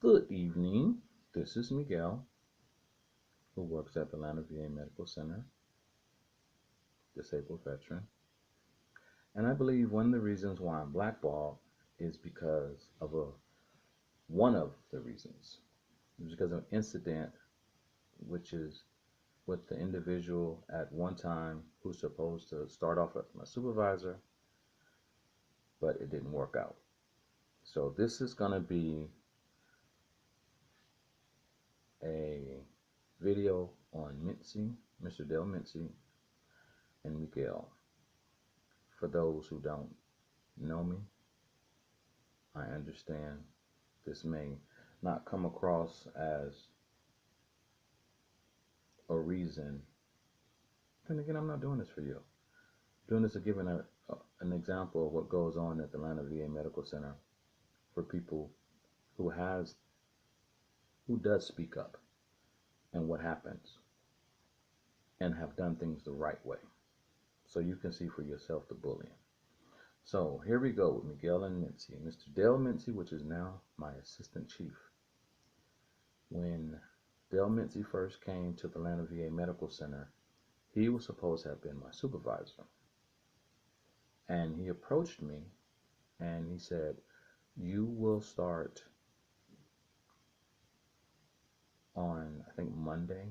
Good evening. This is Miguel, who works at the Atlanta VA Medical Center, disabled veteran. And I believe one of the reasons why I'm blackballed is because of one of the reasons. It's because of an incident, which is with the individual at one time who's supposed to start off as my supervisor, but it didn't work out. So this is going to be a video on Mincey, Mr. Dale Mincey, and Miguel. For those who don't know me, I understand this may not come across as a reason. Then again, I'm not doing this for you. I'm doing this to give an example of what goes on at the Atlanta VA Medical Center for people who does speak up and what happens and have done things the right way. So you can see for yourself the bullying. So here we go with Miguel and Mincey. Mr. Dale Mincey, which is now my assistant chief. When Dale Mincey first came to the Atlanta VA Medical Center, he was supposed to have been my supervisor. And he approached me and he said, you will start on, I think, Monday.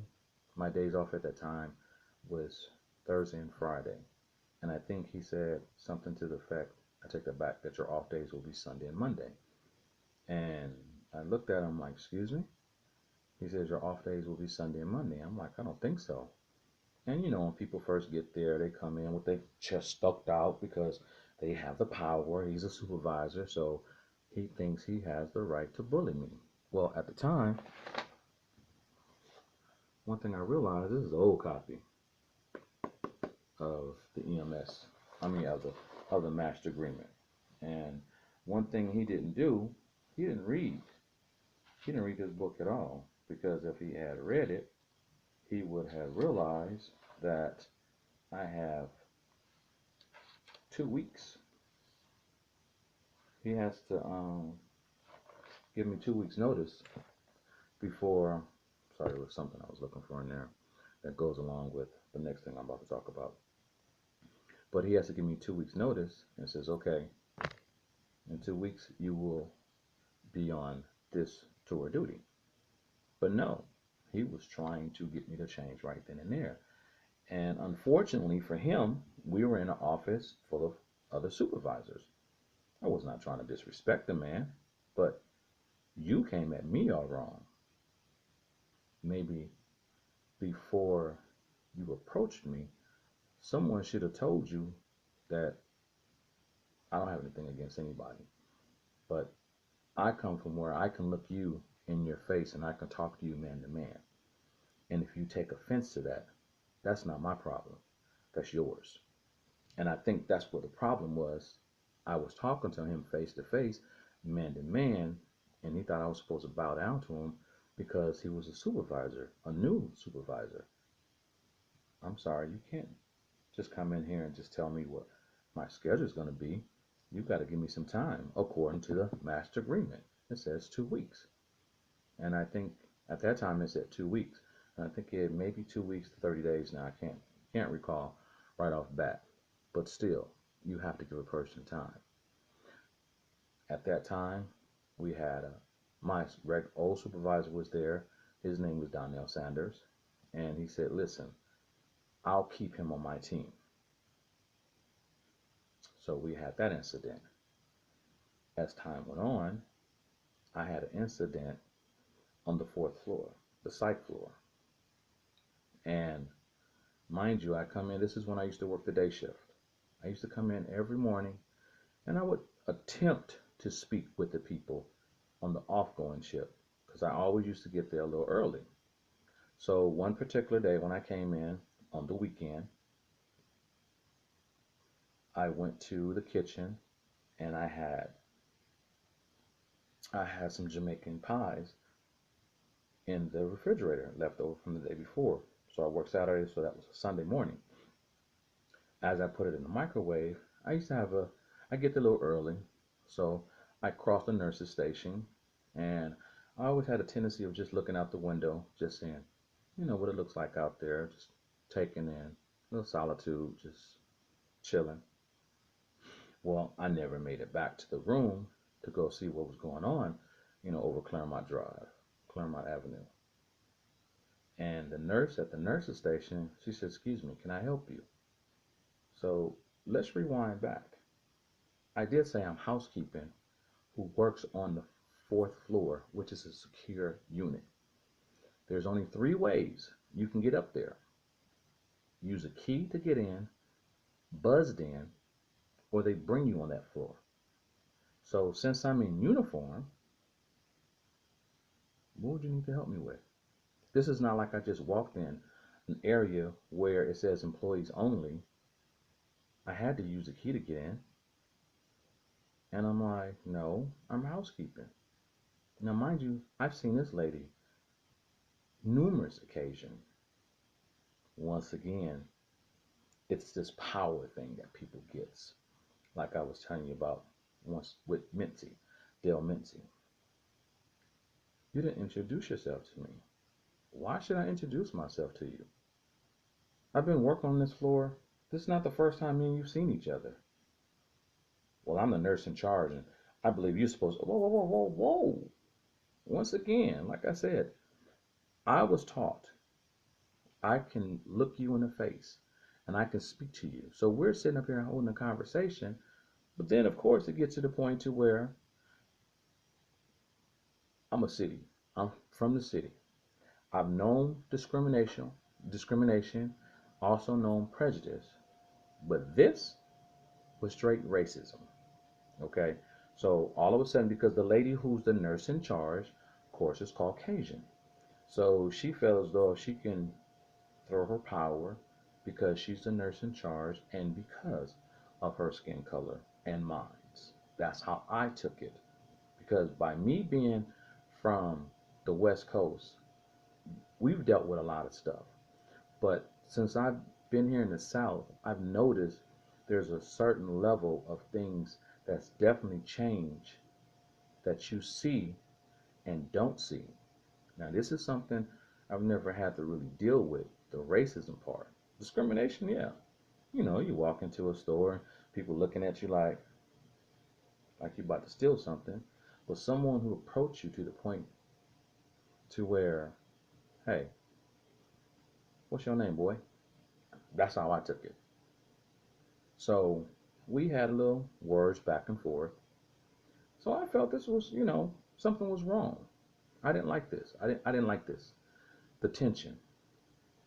My days off at that time was Thursday and Friday. And I think he said something to the effect, I take that back, that your off days will be Sunday and Monday. And I looked at him like, excuse me? He says, your off days will be Sunday and Monday. I'm like, I don't think so. And you know, when people first get there, they come in with their chest stuck out because they have the power. He's a supervisor, so he thinks he has the right to bully me. Well, at the time, one thing I realized, this is an old copy of the EMS, of the master agreement. And one thing he didn't do, he didn't read this book at all, because if he had read it, he would have realized that I have 2 weeks. He has to give me 2 weeks notice before, sorry, there was something I was looking for in there that goes along with the next thing I'm about to talk about. But he has to give me 2 weeks notice and says, okay, in 2 weeks you will be on this tour duty. But no, he was trying to get me to change right then and there. And unfortunately for him, we were in an office full of other supervisors. I was not trying to disrespect the man, but you came at me all wrong. Maybe before you approached me, someone should have told you that I don't have anything against anybody, but I come from where I can look you in your face and I can talk to you man to man. And if you take offense to that, that's not my problem. That's yours. And I think that's what the problem was. I was talking to him face to face, man to man, and he thought I was supposed to bow down to him because he was a supervisor, a new supervisor. I'm sorry, you can't just come in here and just tell me what my schedule is going to be. You've got to give me some time according to the master agreement. It says 2 weeks. And I think at that time it said 2 weeks. And I think it had maybe 2 weeks to 30 days now. I can't recall right off bat. But still, you have to give a person time. At that time, we had my old supervisor was there. His name was Donnell Sanders. And he said, listen, I'll keep him on my team. So we had that incident. As time went on, I had an incident on the 4th floor, the psych floor. And mind you, I come in, this is when I used to work the day shift. I used to come in every morning and I would attempt to speak with the people on the off-going shift because I always used to get there a little early. So one particular day when I came in on the weekend, I went to the kitchen and I had some Jamaican pies in the refrigerator left over from the day before. So I worked Saturday, so that was a Sunday morning. As I put it in the microwave, I get there a little early, so I crossed the nurse's station and I always had a tendency of just looking out the window, just saying, what it looks like out there, just taking in a little solitude, just chilling. Well, I never made it back to the room to go see what was going on, over Claremont Drive, Claremont Avenue. And the nurse at the nurse's station, she said, "Excuse me, can I help you?" So let's rewind back. I did say I'm housekeeping who works on the fourth floor, which is a secure unit. There's only three ways you can get up there: use a key to get in, buzzed in, or they bring you on that floor. So since I'm in uniform, what would you need to help me with? This is not like I just walked in an area where it says employees only. I had to use a key to get in. And I'm like, no, I'm housekeeping. Now, mind you, I've seen this lady numerous occasions. Once again, it's this power thing that people gets. Like I was telling you about once with Mincey, Dale Mincey. You didn't introduce yourself to me. Why should I introduce myself to you? I've been working on this floor. This is not the first time me and you've seen each other. Well, I'm the nurse in charge, and I believe you're supposed to. Whoa, whoa, whoa, whoa, whoa. Once again, like I said, I was taught I can look you in the face and I can speak to you. So we're sitting up here holding a conversation, but then of course it gets to the point to where I'm a city. I'm from the city. I've known discrimination, also known prejudice, but this was straight racism. Okay, so all of a sudden, because the lady who's the nurse in charge, of course, is Caucasian, so she felt as though she can through her power because she's the nurse in charge and because of her skin color and mine. That's how I took it. Because by me being from the West Coast, we've dealt with a lot of stuff. But since I've been here in the South, I've noticed there's a certain level of things that's definitely changed that you see and don't see. Now, this is something I've never had to really deal with, the racism part. Discrimination, yeah. You walk into a store, people looking at you like you're about to steal something. But someone who approached you to the point to where, hey, what's your name, boy? That's how I took it. So we had a little words back and forth. So I felt this was, something was wrong. I didn't like this. I didn't like this. The tension.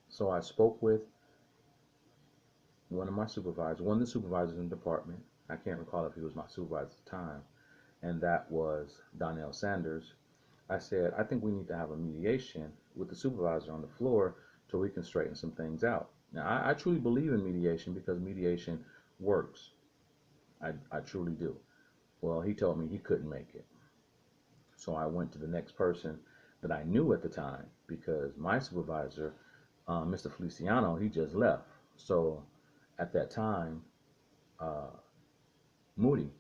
So I spoke with one of my supervisors, one of the supervisors in the department. I can't recall if he was my supervisor at the time, and that was Donnell Sanders. I said, I think we need to have a mediation with the supervisor on the floor so we can straighten some things out. Now, I truly believe in mediation because mediation works. I truly do. Well, he told me he couldn't make it. So I went to the next person that I knew at the time because my supervisor, Mr. Feliciano, he just left. So at that time, uh, Moody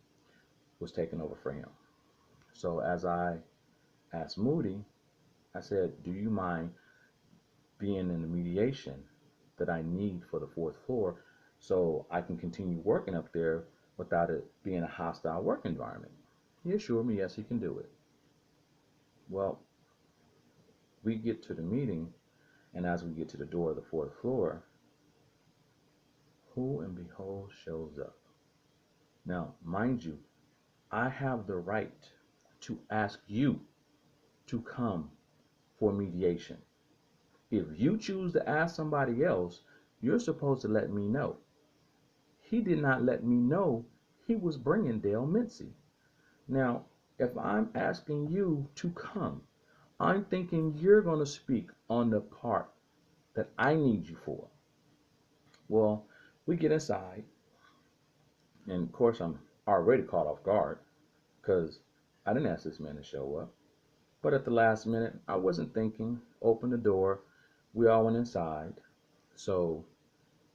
was taking over for him. So as I asked Moody, I said, do you mind being in the mediation that I need for the fourth floor so I can continue working up there without it being a hostile work environment? He assured me, yes, he can do it. Well, we get to the meeting, and as we get to the door of the fourth floor, who and behold shows up. Now, mind you, I have the right to ask you to come for mediation. If you choose to ask somebody else, you're supposed to let me know. He did not let me know he was bringing Dale Mincey. Now, if I'm asking you to come, I'm thinking you're going to speak on the part that I need you for. Well, we get inside, and of course, I'm already caught off guard because I didn't ask this man to show up. But at the last minute, I wasn't thinking. Opened the door. We all went inside. So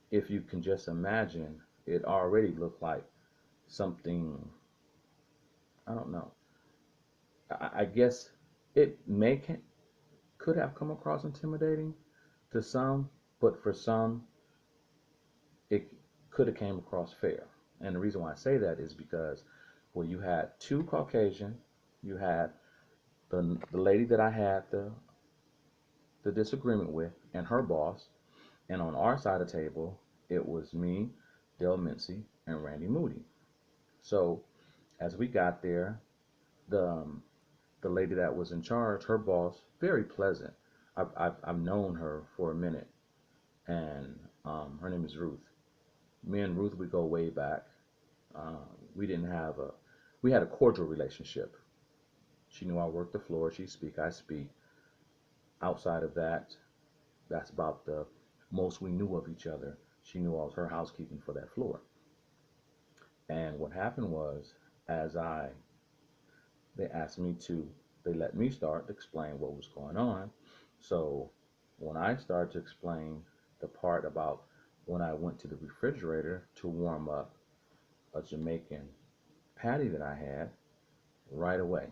if you can just imagine, it already looked like something, I don't know. I guess It could have come across intimidating to some, but for some, it could have came across fair. And the reason why I say that is because, well, you had two Caucasian, you had the lady that I had the disagreement with and her boss, and on our side of the table, it was me, Dale Mincey, and Randy Moody. So as we got there, the the lady that was in charge, her boss, very pleasant. I've known her for a minute, and her name is Ruth. Me and Ruth, we go way back. Uh, we didn't have a, we had a cordial relationship. She knew I worked the floor. She speak, I speak. Outside of that, that's about the most we knew of each other. She knew I was her housekeeping for that floor. And what happened was, as I, they asked me to, they let me start to explain what was going on. So when I started to explain the part about when I went to the refrigerator to warm up a Jamaican patty that I had, right away,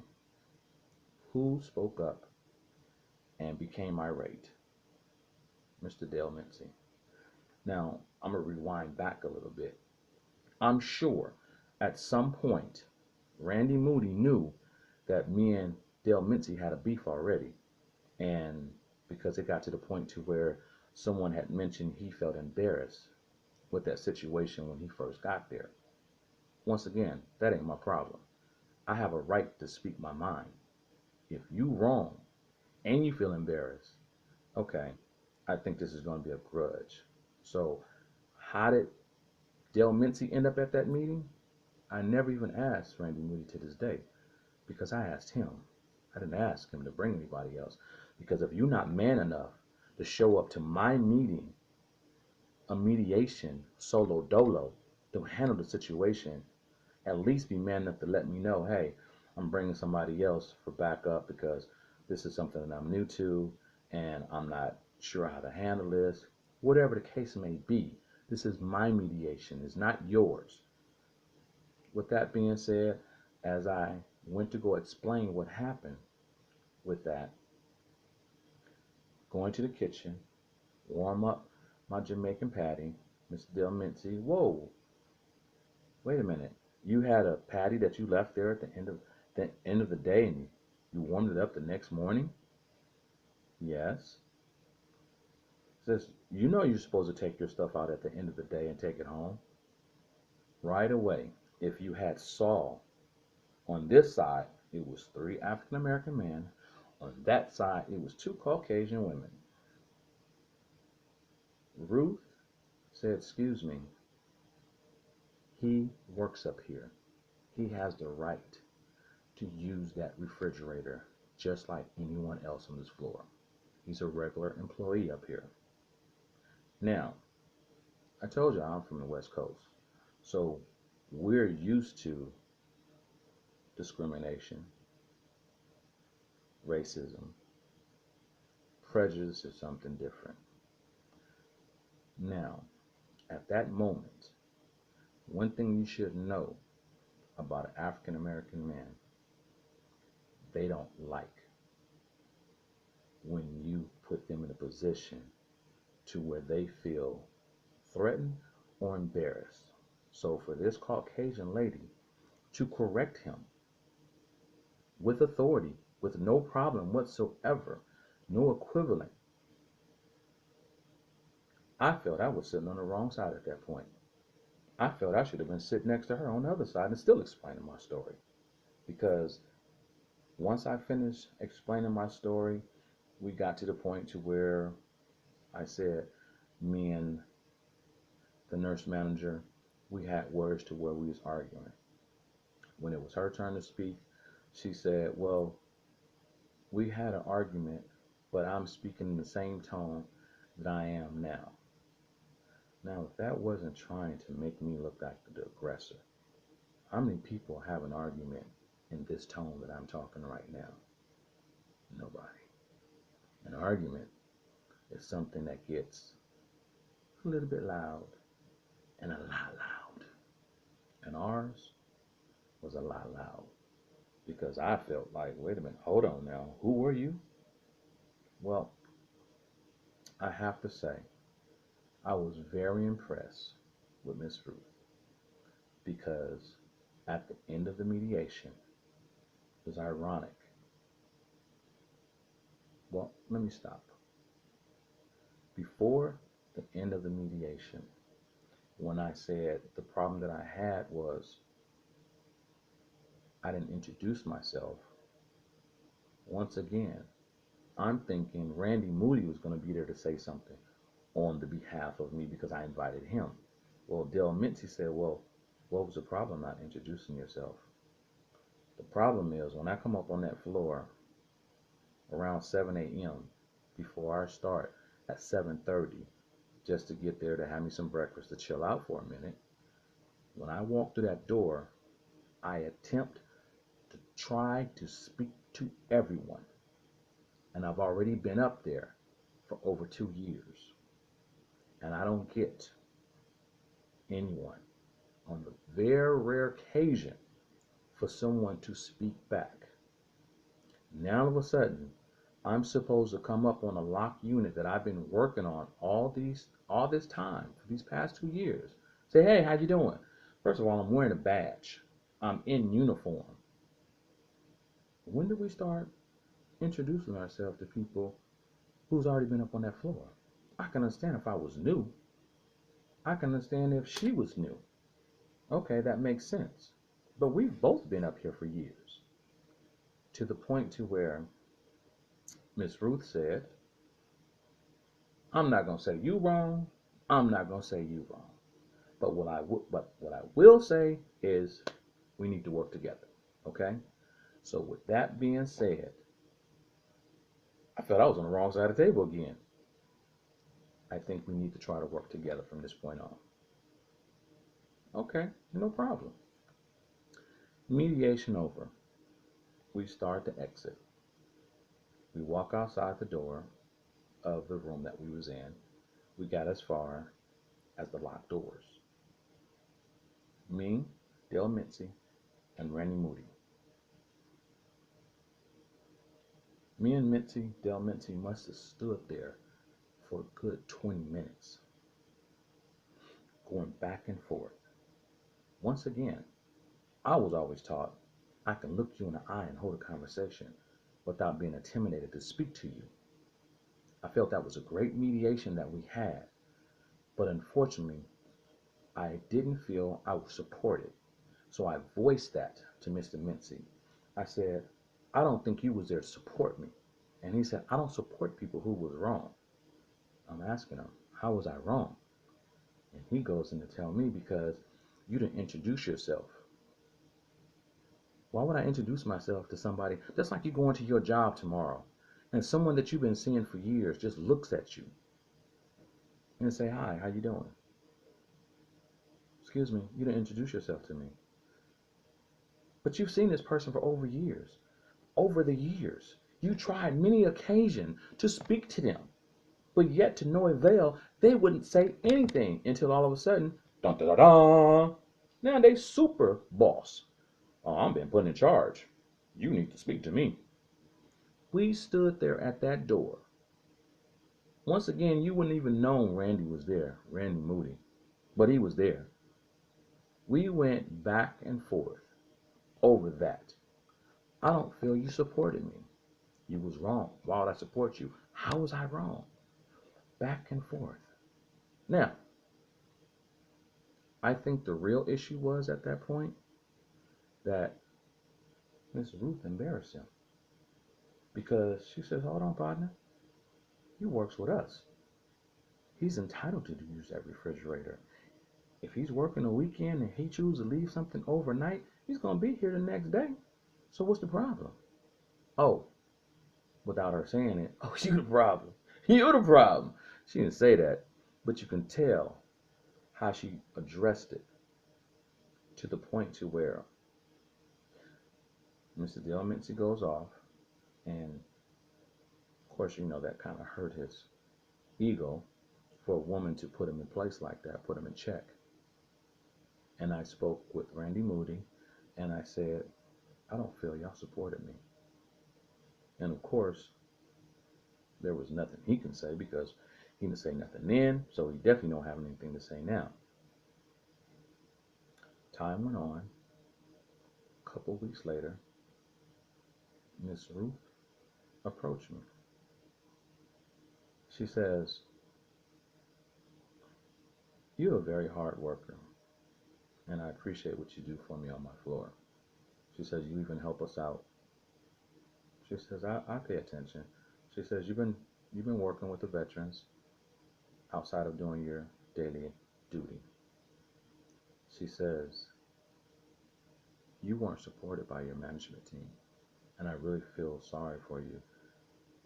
who spoke up and became irate? Mr. Dale Mincy. Now, I'm going to rewind back a little bit. I'm sure at some point, Randy Moody knew that me and Dale Mincy had a beef already. And because it got to the point to where someone had mentioned he felt embarrassed with that situation when he first got there. Once again, that ain't my problem. I have a right to speak my mind. If you wrong and you feel embarrassed, okay, I think this is going to be a grudge. So how did Dale Mincy end up at that meeting? I never even asked Randy Moody to this day because I asked him. I didn't ask him to bring anybody else. Because if you're not man enough to show up to my meeting, a mediation solo dolo, to handle the situation, at least be man enough to let me know, hey, I'm bringing somebody else for backup because this is something that I'm new to and I'm not sure how to handle this. Whatever the case may be, this is my mediation, it's not yours. With that being said, as I went to go explain what happened with that, going to the kitchen, warm up my Jamaican patty, Mr. Del Mincy, whoa, wait a minute. You had a patty that you left there at the end of the day and you warmed it up the next morning? Yes. Says, you know you're supposed to take your stuff out at the end of the day and take it home. Right away. If you had saw on this side, it was three African American men. On that side, it was two Caucasian women. Ruth said, excuse me, he works up here. He has the right to use that refrigerator just like anyone else on this floor. He's a regular employee up here. Now, I told you I'm from the West Coast, so we're used to discrimination, racism. Prejudice is something different. Now, at that moment, one thing you should know about an African American man, they don't like when you put them in a position to where they feel threatened or embarrassed. So for this Caucasian lady to correct him with authority, with no problem whatsoever, no equivalent, I felt I was sitting on the wrong side at that point. I felt I should have been sitting next to her on the other side and still explaining my story. Because once I finished explaining my story, we got to the point to where I said, me and the nurse manager, we had words to where we was arguing. When it was her turn to speak, she said, well, we had an argument, but I'm speaking in the same tone that I am now. Now, if that wasn't trying to make me look like the aggressor, how many people have an argument in this tone that I'm talking right now? Nobody. An argument is something that gets a little bit loud and a lot loud. And ours was a lot loud. because I felt like, wait a minute, hold on now, who were you? Well, I have to say, I was very impressed with Miss Ruth because at the end of the mediation, it was ironic. Well, let me stop. Before the end of the mediation, when I said the problem that I had was I didn't introduce myself, once again, I'm thinking Randy Moody was going to be there to say something on the behalf of me because I invited him. Well, Del Mincey said, well, what was the problem not introducing yourself? The problem is when I come up on that floor around 7 a.m. before I start at 7:30 just to get there to have me some breakfast to chill out for a minute. When I walk through that door, I attempt to try to speak to everyone. And I've already been up there for over 2 years. And I don't get anyone on the very rare occasion for someone to speak back. Now all of a sudden, I'm supposed to come up on a lock unit that I've been working on all this time for these past 2 years. Say, hey, how you doing? First of all, I'm wearing a badge. I'm in uniform. When did we start introducing ourselves to people who's already been up on that floor? I can understand if I was new. I can understand if she was new. Okay, that makes sense. But we've both been up here for years. To the point to where Miss Ruth said, I'm not going to say you wrong. I'm not going to say you wrong. But what I will say is we need to work together. Okay? So with that being said, I felt I was on the wrong side of the table again. I think we need to try to work together from this point on. Okay, no problem. Mediation over. We start to exit. We walk outside the door of the room that we was in. We got as far as the locked doors. Me, Dale Mincey, and Randy Moody. Me and Dale Mincey must have stood there for a good 20 minutes, going back and forth. Once again, I was always taught I can look you in the eye and hold a conversation without being intimidated to speak to you. I felt that was a great mediation that we had, but unfortunately, I didn't feel I was supported. So I voiced that to Mr. Mincey. I said, I don't think you was there to support me. And he said, I don't support people who was wrong. I'm asking him, how was I wrong? And he goes in to tell me because you didn't introduce yourself. Why would I introduce myself to somebody just like you go into your job tomorrow and someone that you've been seeing for years just looks at you and say, hi, how you doing? Excuse me, you didn't introduce yourself to me. But you've seen this person for over years. Over the years, you tried many occasions to speak to them, but yet to no avail, they wouldn't say anything until all of a sudden, dun dun dun dun, now they super boss. Oh, I'm being put in charge. You need to speak to me. We stood there at that door. Once again, you wouldn't even know Randy was there, Randy Moody, but he was there. We went back and forth over that. I don't feel you supported me. You was wrong. Why would I support you? How was I wrong? Back and forth. Now, I think the real issue was at that point that Miss Ruth embarrassed him because she says, hold on, partner. He works with us. He's entitled to use that refrigerator. If he's working a weekend and he chooses to leave something overnight, he's going to be here the next day. So what's the problem? Oh, without her saying it, oh, you the problem. You the problem. She didn't say that, but you can tell how she addressed it to the point to where Mr. Del Mincey goes off, and of course, you know, that kind of hurt his ego for a woman to put him in place like that, put him in check. And I spoke with Randy Moody, and I said, I don't feel y'all supported me. And of course, there was nothing he can say because he didn't say nothing then, so he definitely don't have anything to say now. Time went on. A couple weeks later, Miss Ruth approached me. She says, "You're a very hard worker, and I appreciate what you do for me on my floor." She says, "You even help us out." She says, I pay attention." She says, "You've been working with the veterans outside of doing your daily duty." She says, "You weren't supported by your management team, and I really feel sorry for you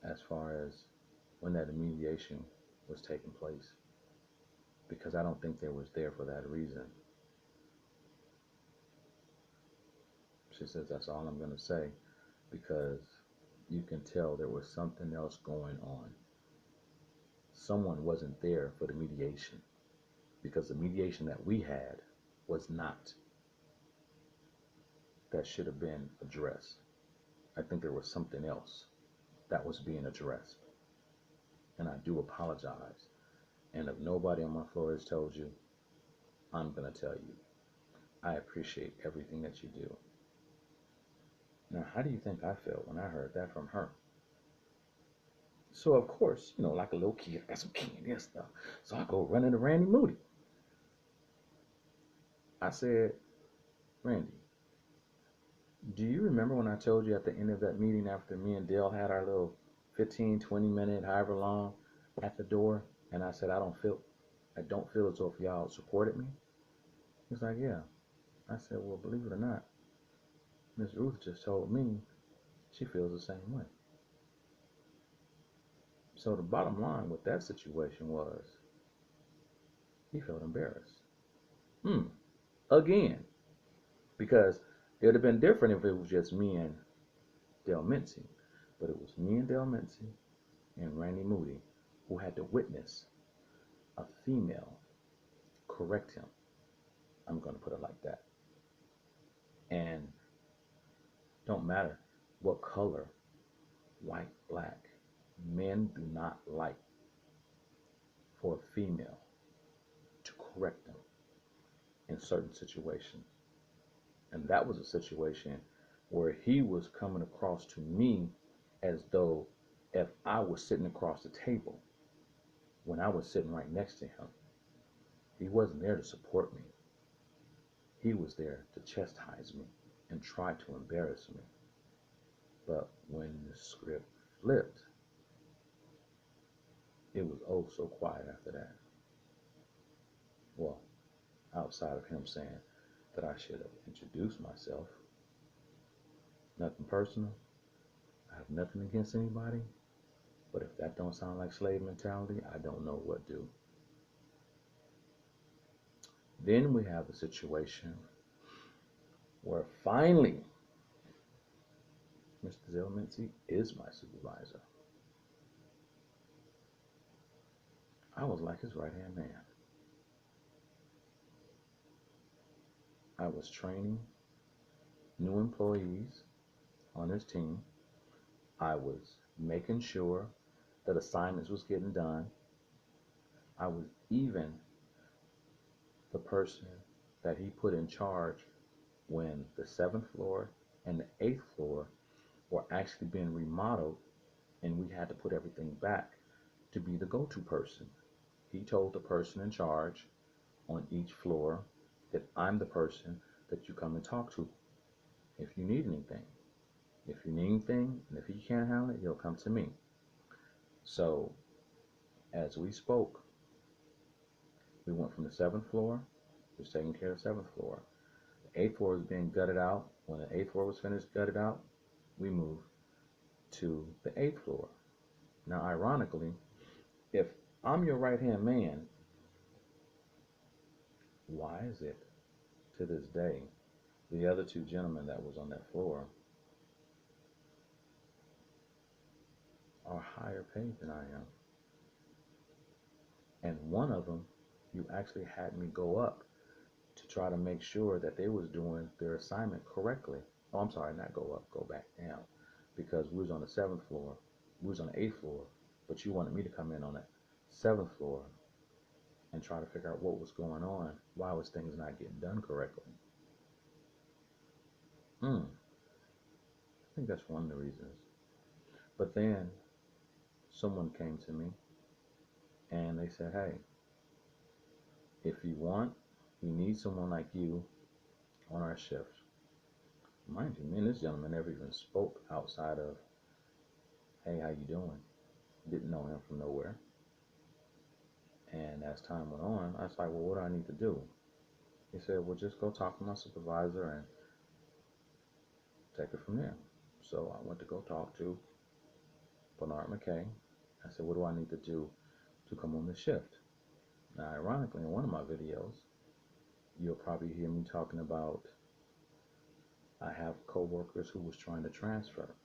as far as when that mediation was taking place, because I don't think they was there for that reason." She says, "That's all I'm going to say, because you can tell there was something else going on. Someone wasn't there for the mediation, because the mediation that we had was not that should have been addressed. I think there was something else that was being addressed, and I do apologize. And if nobody on my floor has told you, I'm going to tell you. I appreciate everything that you do." Now, how do you think I felt when I heard that from her? So, of course, like a little kid, I got some candy and stuff. So I go running to Randy Moody. I said, "Randy, do you remember when I told you at the end of that meeting after me and Dale had our little 15, 20-minute, however long, at the door, and I said, I don't feel as though if y'all supported me?" He's like, "Yeah." I said, "Well, believe it or not, Miss Ruth just told me she feels the same way." So the bottom line with that situation was he felt embarrassed. Again, because it would have been different if it was just me and Dale Mincey, but it was me and Dale Mincey and Randy Moody who had to witness a female correct him. I'm going to put it like that. And don't matter what color, white, black, men do not like for a female to correct them in certain situations. And that was a situation where he was coming across to me as though if I was sitting across the table when I was sitting right next to him. He wasn't there to support me. He was there to chastise me and try to embarrass me. But when the script flipped, it was oh so quiet after that. Well, outside of him saying that I should have introduced myself. Nothing personal. I have nothing against anybody. But if that don't sound like slave mentality, I don't know what do. Then we have a situation where finally Mr. Dale Mincey is my supervisor. I was like his right-hand man. I was training new employees on his team. I was making sure that assignments was getting done. I was even the person that he put in charge when the 7th floor and the 8th floor were actually being remodeled and we had to put everything back to be the go-to person. He told the person in charge on each floor that I'm the person that you come and talk to if you need anything. If you need anything, and if he can't handle it, he'll come to me. So, as we spoke, we went from the 7th floor, was taking care of the 7th floor. The 8th floor was being gutted out. When the 8th floor was finished gutted out, we moved to the 8th floor. Now, ironically, if I'm your right-hand man, why is it to this day the other two gentlemen that was on that floor are higher paid than I am? And one of them, you actually had me go up to try to make sure that they was doing their assignment correctly Oh, I'm sorry, not go up, go back down, because we was on the seventh floor, we was on the eighth floor, but you wanted me to come in on the seventh floor and try to figure out what was going on. Why was things not getting done correctly? I think that's one of the reasons. But then someone came to me and they said, hey, if you want, we need someone like you on our shift. Mind you, me and this gentleman never even spoke outside of, hey, how you doing? Didn't know him from nowhere. And as time went on, I was like, well, what do I need to do? He said, well, just go talk to my supervisor and take it from there. So I went to go talk to Bernard McKay. I said, what do I need to do to come on the shift? Now, ironically, in one of my videos, you'll probably hear me talking about I have coworkers who was trying to transfer.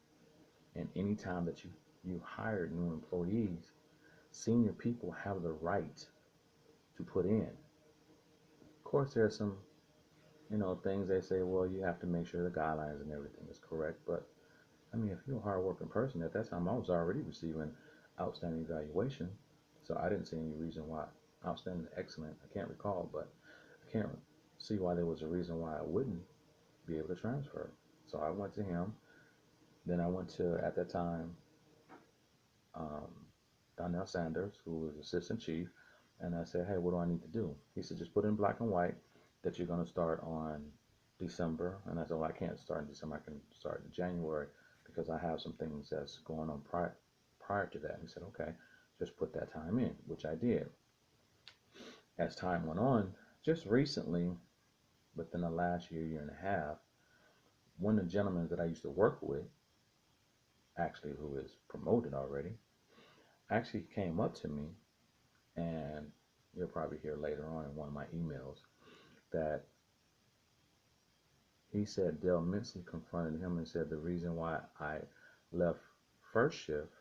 And anytime that you hire new employees, senior people have the right to put in. Of course, there's some, things they say, well, you have to make sure the guidelines and everything is correct. But, I mean, if you're a hardworking person, at that time I was already receiving outstanding evaluation. So I didn't see any reason why, outstanding, excellent, I can't recall, but I can't see why there was a reason why I wouldn't be able to transfer. So I went to him. Then I went to, at that time, Donnell Sanders, who was assistant chief, and I said, hey, what do I need to do? He said, just put in black and white that you're going to start on December. And I said, well, I can't start in December. I can start in January because I have some things that's going on prior to that. And he said, okay, just put that time in, which I did. As time went on, just recently, within the last year, year and a half, one of the gentlemen that I used to work with, actually who is promoted already, actually came up to me, and you'll probably hear later on in one of my emails that he said Dale Mincey confronted him and said the reason why I left first shift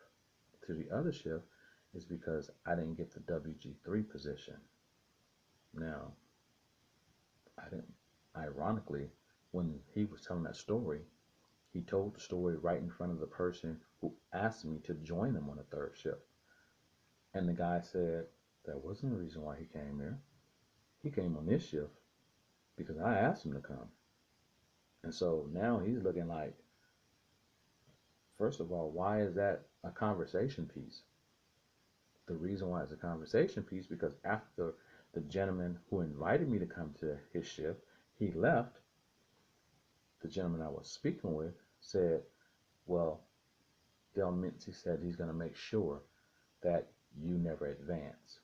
to the other shift is because I didn't get the WG3 position. Now, I didn't. Ironically, when he was telling that story, he told the story right in front of the person who asked me to join him on the third shift. And the guy said, that wasn't the reason why he came here. He came on this shift because I asked him to come. And so now he's looking like, first of all, why is that a conversation piece? The reason why it's a conversation piece because after the gentleman who invited me to come to his shift, he left, the gentleman I was speaking with said, well, Del Mincey said he's going to make sure that you never advance.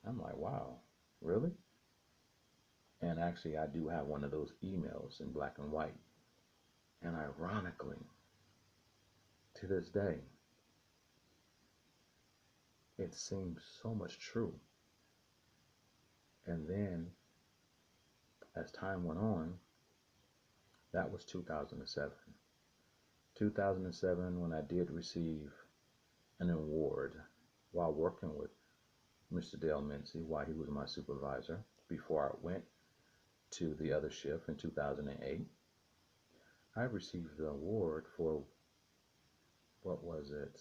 I'm like, wow, really? And actually, I do have one of those emails in black and white. And ironically, to this day, it seems so much true. And then, as time went on, that was 2007. 2007, when I did receive an award while working with Mr. Dale Mincey, while he was my supervisor, before I went to the other shift in 2008. I received the award for, what was it?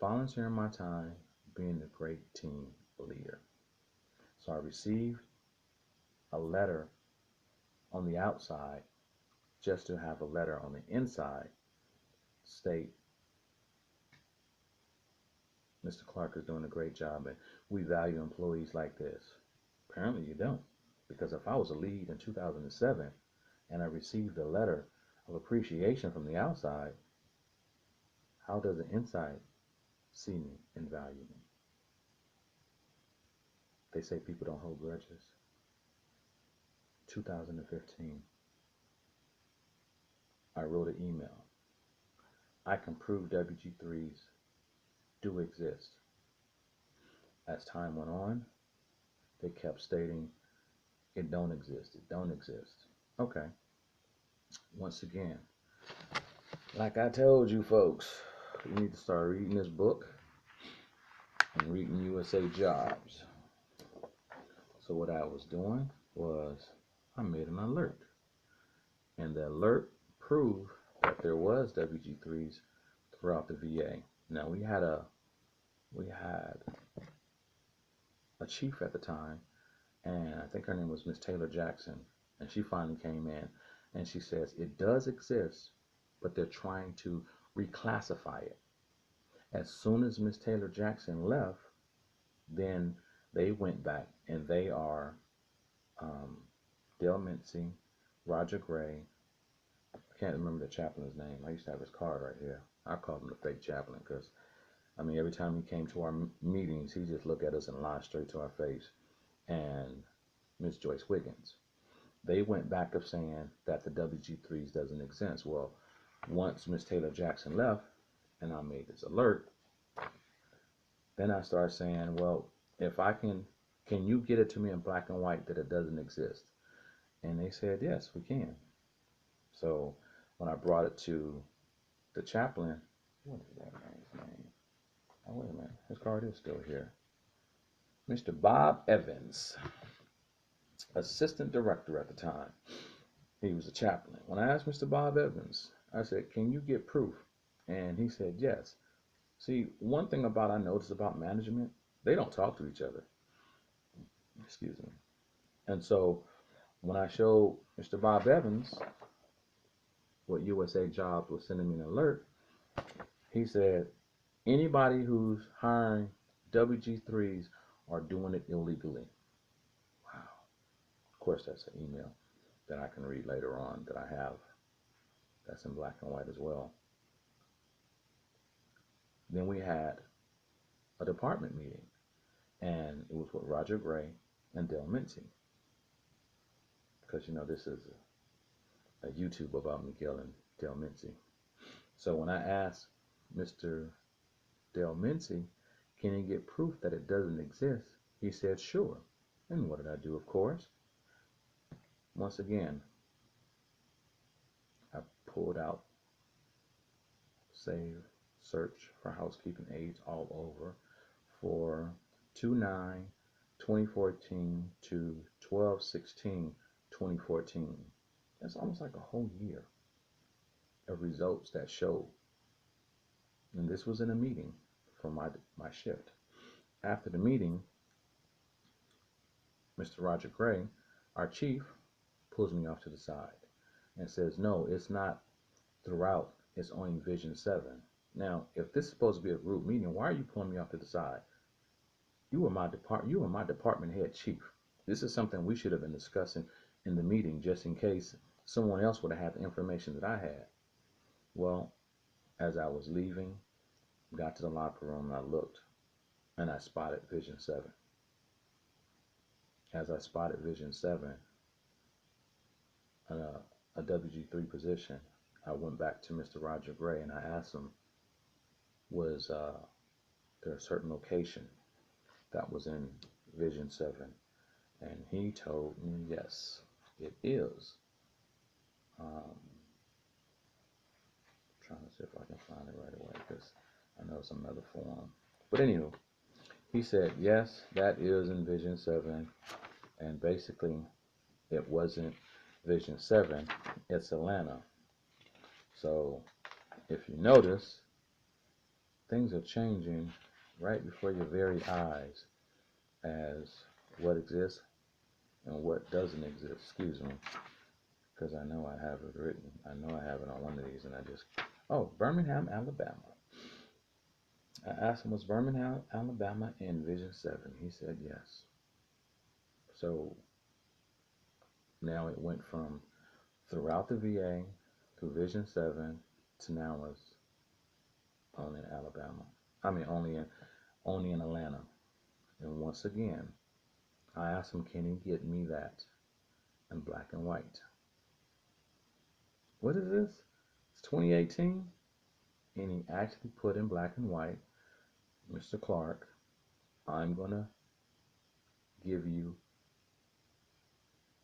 Volunteering my time, being a great team leader. So I received a letter on the outside just to have a letter on the inside state, Mr. Clark is doing a great job and we value employees like this. Apparently you don't, because if I was a lead in 2007 and I received a letter of appreciation from the outside, how does the inside see me and value me? They say people don't hold grudges. 2015, I wrote an email. I can prove WG3s do exist. As time went on, they kept stating, it don't exist, it don't exist. Okay, once again, like I told you folks, you need to start reading this book and reading USA Jobs. So what I was doing was I made an alert. And the alert proved that there was WG3s throughout the VA. Now we had a chief at the time, and I think her name was Miss Taylor Jackson, and she finally came in and she says it does exist, but they're trying to reclassify it. As soon as Miss Taylor Jackson left, then they went back and they are um, Dale Mincey, Roger Gray. I can't remember the chaplain's name. I used to have his card right here. I called him the fake chaplain because, I mean, every time he came to our meetings, he just looked at us and lied straight to our face. And Miss Joyce Wiggins. They went back of saying that the WG3s doesn't exist. Well, once Miss Taylor Jackson left and I made this alert, then I started saying, well, if I can you get it to me in black and white that it doesn't exist? And they said, yes, we can. So when I brought it to the chaplain, what is that man's name? Oh, wait a minute. His card is still here. Mr. Bob Evans, assistant director at the time. He was a chaplain. When I asked Mr. Bob Evans, I said, can you get proof? And he said, yes. See, one thing I noticed about management, they don't talk to each other. Excuse me. And so when I showed Mr. Bob Evans what USA Jobs was sending me an alert, he said, anybody who's hiring WG3s are doing it illegally. Wow. Of course, that's an email that I can read later on that I have. That's in black and white as well. Then we had a department meeting, and it was with Roger Gray and Dale Mincey. Because, you know, this is a YouTube about Miguel and Dale Mincey. So when I asked Mr. Dale Mincey, can he get proof that it doesn't exist? He said, sure. And what did I do, of course? Once again, I pulled out Save Search for Housekeeping Aides all over for 2/9/2014 to 12/16/2014. That's almost like a whole year of results that showed. And this was in a meeting for my shift. After the meeting, Mr. Roger Gray, our chief, pulls me off to the side and says, no, it's not throughout, it's only Vision 7. Now, if this is supposed to be a group meeting, why are you pulling me off to the side? You were my department head chief. This is something we should have been discussing in the meeting just in case someone else would have had the information that I had. Well, as I was leaving, got to the locker room and I looked and I spotted Vision 7. As I spotted Vision 7, a WG3 position, I went back to Mr. Roger Gray and I asked him, was there a certain location that was in Vision 7? And he told me, yes, it is. Trying to see if I can find it right away because I know it's another form. But anyway, he said, yes, that is in Vision 7. And basically, it wasn't Vision 7, it's Atlanta. So if you notice, things are changing right before your very eyes as what exists and what doesn't exist. Excuse me, because I know I have it written. I know I have it on one of these, and I just, oh, Birmingham, Alabama. I asked him, was Birmingham, Alabama in Vision 7? He said yes. So now it went from throughout the VA through Vision 7 to now it's only in Alabama. I mean, only in Atlanta. And once again, I asked him, can he get me that in black and white? What is this? It's 2018? And he actually put in black and white, Mr. Clark, I'm going to give you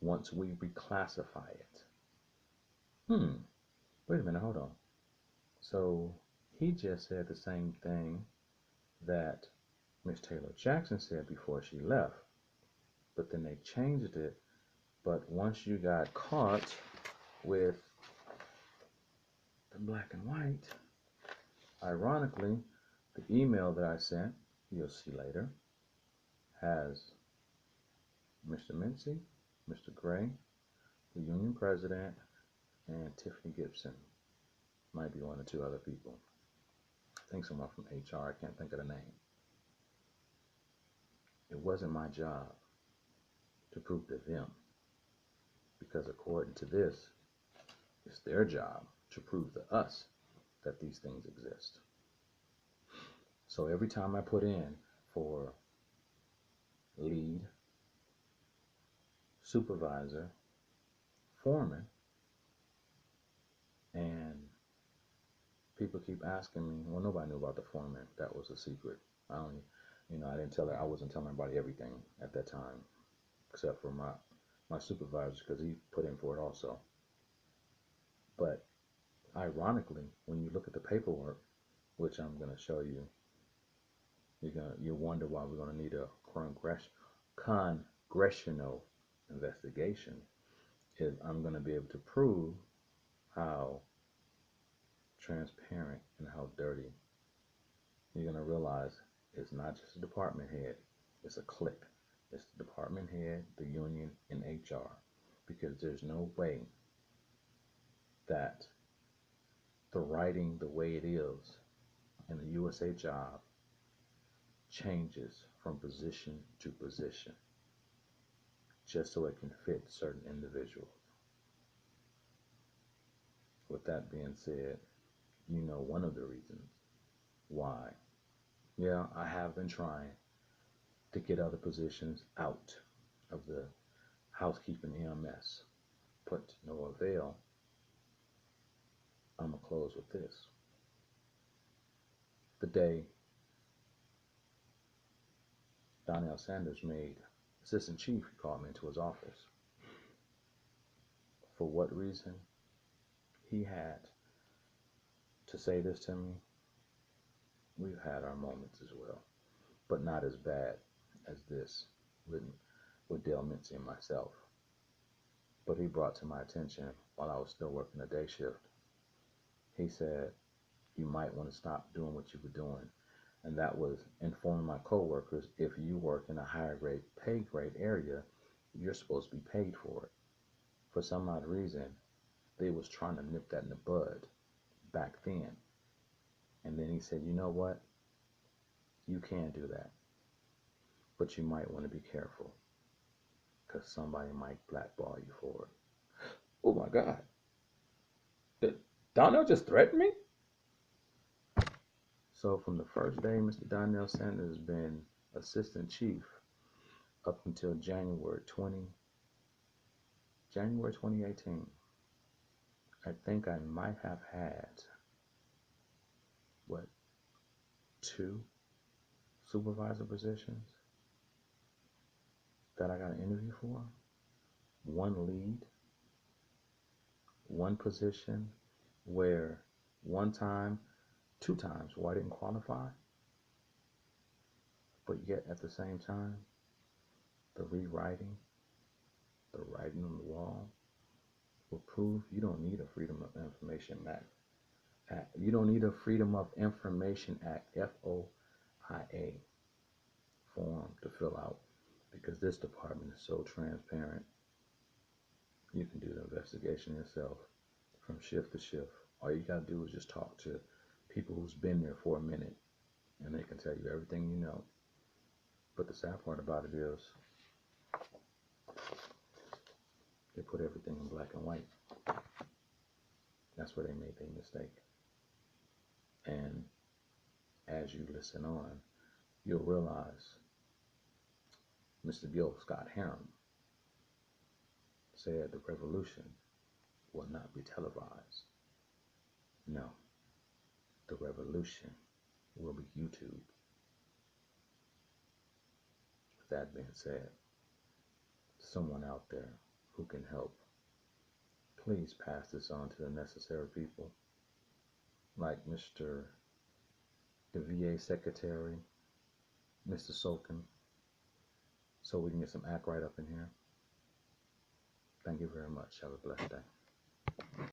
once we reclassify it. Wait a minute, hold on. So he just said the same thing that Miss Taylor Jackson said before she left, but then they changed it. But once you got caught with in black and white. Ironically, the email that I sent, you'll see later, has Mr. Mincey, Mr. Gray, the union president, and Tiffany Gibson. Might be one or two other people. I think someone from HR, I can't think of the name. It wasn't my job to prove to them, because according to this, it's their job to prove to us that these things exist. So every time I put in for lead, supervisor, foreman, and people keep asking me, well, nobody knew about the foreman. That was a secret. I didn't tell her, I wasn't telling everybody everything at that time, except for my supervisor, because he put in for it also. But ironically, when you look at the paperwork, which I'm going to show you, you'll wonder why we're going to need a congressional investigation. Is I'm going to be able to prove how transparent and how dirty. You're going to realize it's not just a department head, it's a clique. It's the department head, the union, and HR. Because there's no way that the writing the way it is in a USA job changes from position to position just so it can fit certain individuals. With that being said, you know one of the reasons why. Yeah, I have been trying to get other positions out of the housekeeping EMS, but to no avail. I'm going to close with this. The day Donnell Sanders made assistant chief, he called me into his office. For what reason he had to say this to me, we've had our moments as well, but not as bad as this with Dale Mincey and myself. But he brought to my attention while I was still working a day shift. He said, you might want to stop doing what you were doing. And that was informing my coworkers, if you work in a higher grade, pay grade area, you're supposed to be paid for it. For some odd reason, they was trying to nip that in the bud back then. And then he said, you know what? You can do that. But you might want to be careful, because somebody might blackball you for it. Oh my God. Did Donnell just threaten me? So from the first day Mr. Donnell Sanders has been assistant chief up until January 2018, I think I might have had, 2 supervisor positions that I got an interview for, 1 lead, 1 position where 1 time, 2 times where I didn't qualify, but yet at the same time, the writing on the wall will prove you don't need a Freedom of Information Act. You don't need a Freedom of Information Act, FOIA, form to fill out, because this department is so transparent. You can do the investigation yourself from shift to shift. All you got to do is just talk to people who's been there for a minute, and they can tell you everything you know. But the sad part about it is they put everything in black and white. That's where they made their mistake. And as you listen on, you'll realize Mr. Gil Scott Heron said the revolution will not be televised. No, the revolution will be YouTube. With that being said, someone out there who can help, please pass this on to the necessary people, like the VA Secretary, Mr. Solkin, so we can get some act right up in here. Thank you very much. Have a blessed day.